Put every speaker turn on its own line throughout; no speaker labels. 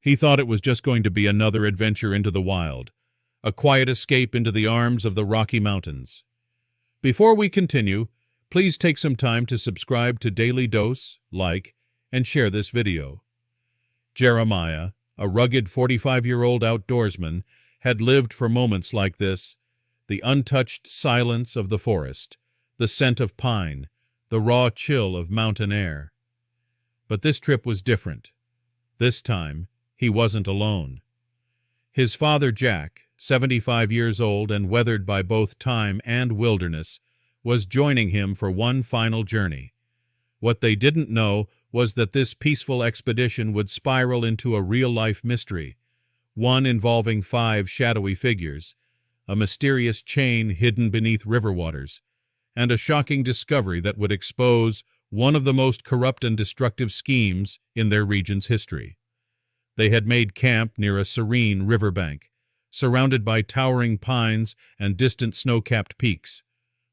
He thought it was just going to be another adventure into the wild, a quiet escape into the arms of the Rocky Mountains. Before we continue, please take some time to subscribe to Dailydose, like, and share this video. Jeremiah, a rugged 45-year-old outdoorsman, had lived for moments like this: the untouched silence of the forest, the scent of pine, the raw chill of mountain air. But this trip was different. This time, he wasn't alone. His father, Jack, 75 years old and weathered by both time and wilderness, was joining him for one final journey. What they didn't know was that this peaceful expedition would spiral into a real-life mystery, one involving 5 shadowy figures, a mysterious chain hidden beneath river waters, and a shocking discovery that would expose one of the most corrupt and destructive schemes in their region's history. They had made camp near a serene riverbank, surrounded by towering pines and distant snow-capped peaks.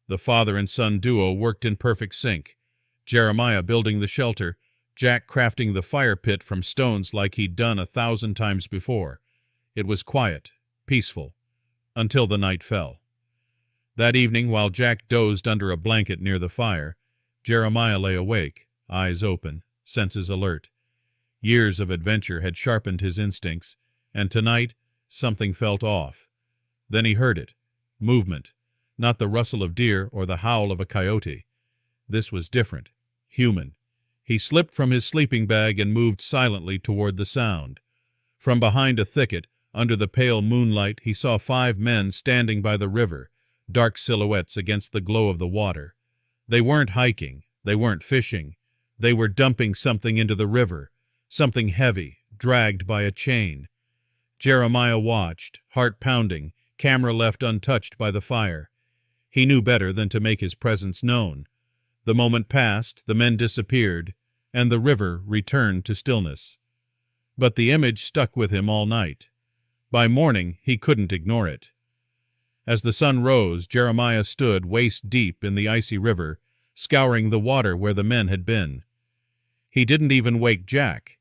The father and son duo worked in perfect sync, Jeremiah building the shelter, Jack crafting the fire pit from stones like he'd done 1,000 times before. It was quiet, peaceful, until the night fell. That evening, while Jack dozed under a blanket near the fire, Jeremiah lay awake, eyes open, senses alert. Years of adventure had sharpened his instincts, and tonight something felt off. Then he heard it. Movement. Not the rustle of deer or the howl of a coyote. This was different. Human. He slipped from his sleeping bag and moved silently toward the sound. From behind a thicket, under the pale moonlight, he saw 5 men standing by the river, dark silhouettes against the glow of the water. They weren't hiking. They weren't fishing. They were dumping something into the river, something heavy, dragged by a chain. Jeremiah watched, heart pounding, camera left untouched by the fire. He knew better than to make his presence known. The moment passed, the men disappeared, and the river returned to stillness. But the image stuck with him all night. By morning, he couldn't ignore it. As the sun rose, Jeremiah stood waist-deep in the icy river, scouring the water where the men had been. He didn't even wake Jack.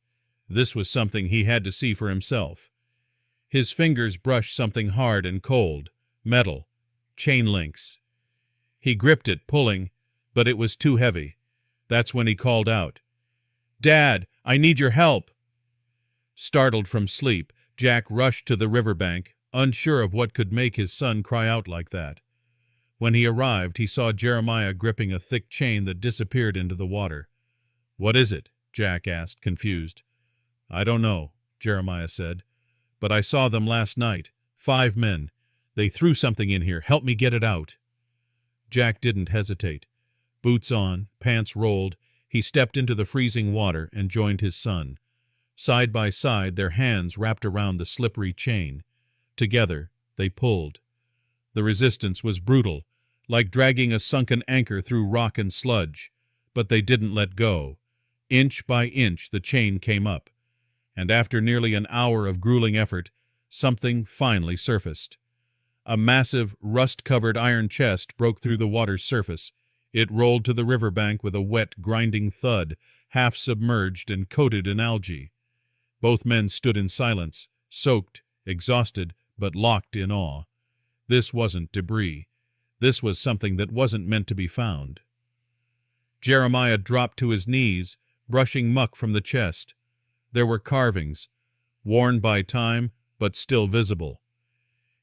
This was something he had to see for himself. His fingers brushed something hard and cold, metal, chain links. He gripped it, pulling, but it was too heavy. That's when he called out, "Dad, I need your help!" Startled from sleep, Jack rushed to the riverbank, unsure of what could make his son cry out like that. When he arrived, he saw Jeremiah gripping a thick chain that disappeared into the water. "What is it?" Jack asked, confused. "I don't know," Jeremiah said, "but I saw them last night. 5 men. They threw something in here. Help me get it out." Jack didn't hesitate. Boots on, pants rolled, he stepped into the freezing water and joined his son. Side by side, their hands wrapped around the slippery chain. Together, they pulled. The resistance was brutal, like dragging a sunken anchor through rock and sludge, but they didn't let go. Inch by inch, the chain came up, and after nearly an hour of grueling effort, something finally surfaced. A massive, rust-covered iron chest broke through the water's surface. It rolled to the riverbank with a wet, grinding thud, half submerged and coated in algae. Both men stood in silence, soaked, exhausted, but locked in awe. This wasn't debris. This was something that wasn't meant to be found. Jeremiah dropped to his knees, brushing muck from the chest. There were carvings, worn by time, but still visible.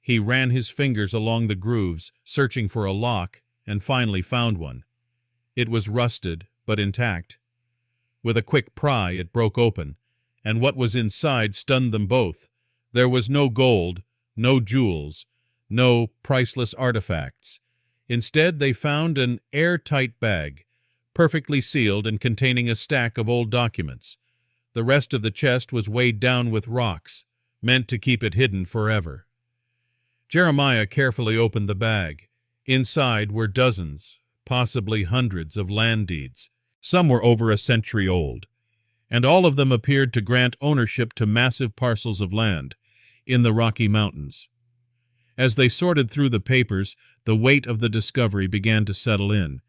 He ran his fingers along the grooves, searching for a lock, and finally found one. It was rusted, but intact. With a quick pry, it broke open, and what was inside stunned them both. There was no gold, no jewels, no priceless artifacts. Instead, they found an airtight bag, perfectly sealed and containing a stack of old documents. The rest of the chest was weighed down with rocks, meant to keep it hidden forever. Jeremiah carefully opened the bag. Inside were dozens, possibly hundreds of land deeds. Some were over a century old, and all of them appeared to grant ownership to massive parcels of land in the Rocky Mountains. As they sorted through the papers, the weight of the discovery began to settle in.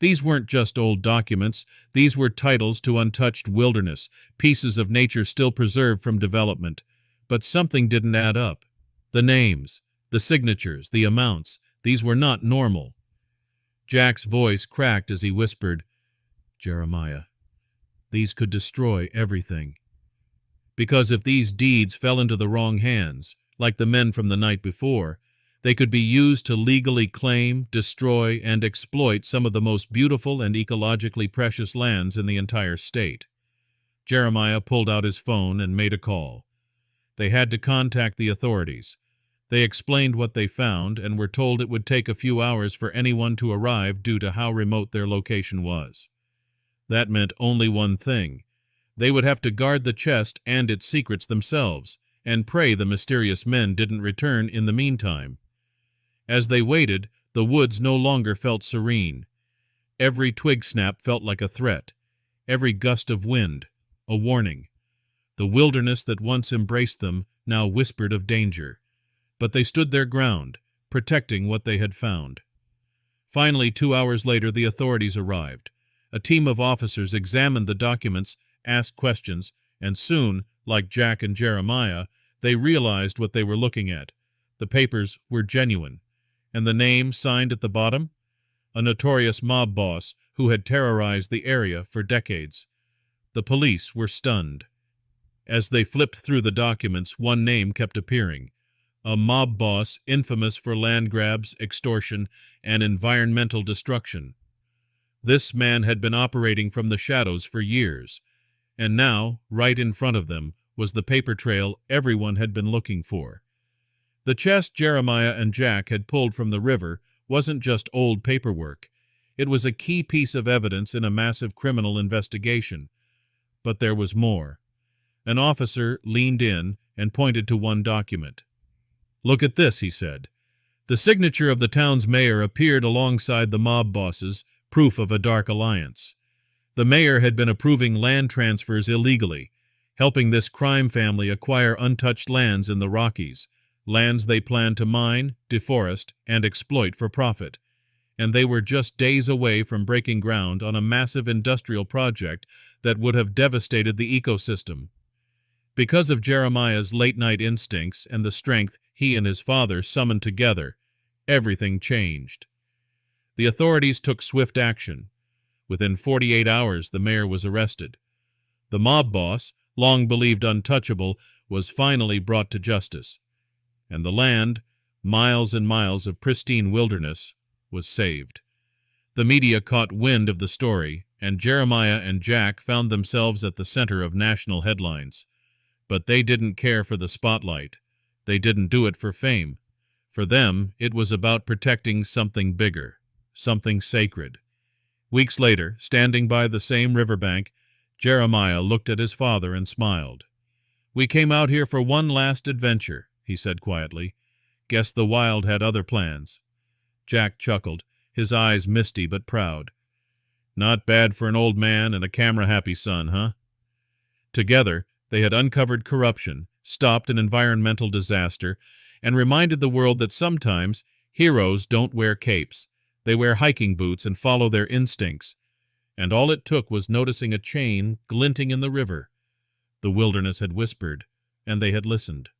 These weren't just old documents, these were titles to untouched wilderness, pieces of nature still preserved from development. But something didn't add up. The names, the signatures, the amounts, these were not normal. Jack's voice cracked as he whispered, "Jeremiah, these could destroy everything. Because if these deeds fell into the wrong hands, like the men from the night before, they could be used to legally claim, destroy, and exploit some of the most beautiful and ecologically precious lands in the entire state." Jeremiah pulled out his phone and made a call. They had to contact the authorities. They explained what they found and were told it would take a few hours for anyone to arrive due to how remote their location was. That meant only one thing. They would have to guard the chest and its secrets themselves, and pray the mysterious men didn't return in the meantime. As they waited, the woods no longer felt serene. Every twig snap felt like a threat, every gust of wind a warning. The wilderness that once embraced them now whispered of danger. But they stood their ground, protecting what they had found. Finally, 2 hours later, the authorities arrived. A team of officers examined the documents, asked questions, and soon, like Jack and Jeremiah, they realized what they were looking at. The papers were genuine. And the name signed at the bottom? A notorious mob boss who had terrorized the area for decades. The police were stunned. As they flipped through the documents, one name kept appearing. A mob boss infamous for land grabs, extortion, and environmental destruction. This man had been operating from the shadows for years, and now, right in front of them, was the paper trail everyone had been looking for. The chest Jeremiah and Jack had pulled from the river wasn't just old paperwork. It was a key piece of evidence in a massive criminal investigation. But there was more. An officer leaned in and pointed to one document. "Look at this," he said. The signature of the town's mayor appeared alongside the mob boss's, proof of a dark alliance. The mayor had been approving land transfers illegally, helping this crime family acquire untouched lands in the Rockies, lands they planned to mine, deforest, and exploit for profit. And they were just days away from breaking ground on a massive industrial project that would have devastated the ecosystem. Because of Jeremiah's late-night instincts and the strength he and his father summoned together, everything changed. The authorities took swift action. Within 48 hours, the mayor was arrested. The mob boss, long believed untouchable, was finally brought to justice. And the land, miles and miles of pristine wilderness, was saved. The media caught wind of the story, and Jeremiah and Jack found themselves at the center of national headlines. But they didn't care for the spotlight. They didn't do it for fame. For them, it was about protecting something bigger, something sacred. Weeks later, standing by the same riverbank, Jeremiah looked at his father and smiled. "We came out here for one last adventure," he said quietly. "Guess the wild had other plans." Jack chuckled, his eyes misty but proud. "Not bad for an old man and a camera-happy son, huh?" Together, they had uncovered corruption, stopped an environmental disaster, and reminded the world that sometimes heroes don't wear capes. They wear hiking boots and follow their instincts. And all it took was noticing a chain glinting in the river. The wilderness had whispered, and they had listened.